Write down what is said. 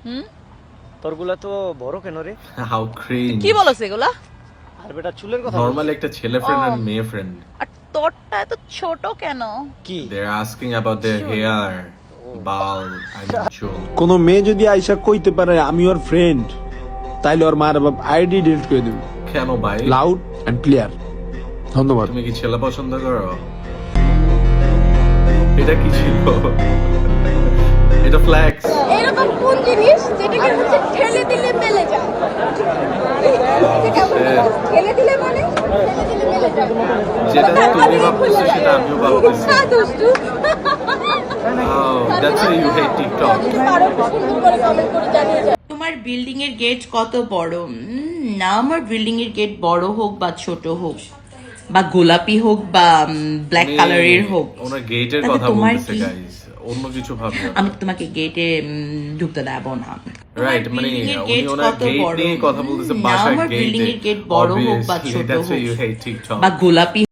হুম, তোরগুলা তো বড় কেন রে? How cringe. কি বলছ এগুলা? আর বেটা চুলের কথা নরমাল বলছি। একটা ছেলে ফ্রেন্ড আর ও। মেয়ে ফ্রেন্ড। আর তোরটা এত ছোট কেন? কি? They are asking about their Sure. Hair, বাল, আই মিন চুল। কোনো মেয়ে যদি আইসা কইতে পারে আমি ওর ফ্রেন্ড, তাইলে ওর মার বাপ আইডি ডিলিট করে দেব। কেন ভাই? Loud and clear. ধন্যবাদ। তুমি কি ছেলে পছন্দ করো? এটা কি ছিল? এটা ফ্ল্যাক্স। এরকম কোন জিনিস যেটাকে হচ্ছে ঠেলে দিলে মেলে যায়? এটা কেমন ব্যাপার? ঠেলে দিলে মানে ঠেলে দিলে মেলে যায়। যেটা তুমি ভাবতেছো সেটা আমিও ভাবতেছি। হ্যাঁ, দুষ্টু। Oh, that's why you hate TikTok. যদি পারো একটু সুন্দর করে কমেন্ট করে জানিয়ে যাও। তোমার বিল্ডিং এর গেট কত বড়? না, আমার বিল্ডিং এর গেট বড় হোক বা ছোট হোক বা গোলাপি হোক বা ব্ল্যাক কালারের হোক, ওনার গেটের তাতে কথা তোমার বলতেছে কি? গাইস, অন্য কিছু ভাববে। আমি তোমাকে গেটে ঢুকতে দেব না। রাইট, মানে building এর উনি gate ওনার কত গেট বড়? নিয়ে কথা বলতেছে, না, বাসার আমার গেট। building এর gate বড় হোক বা ছোট that's why হোক you hate TikTok. বা গোলাপি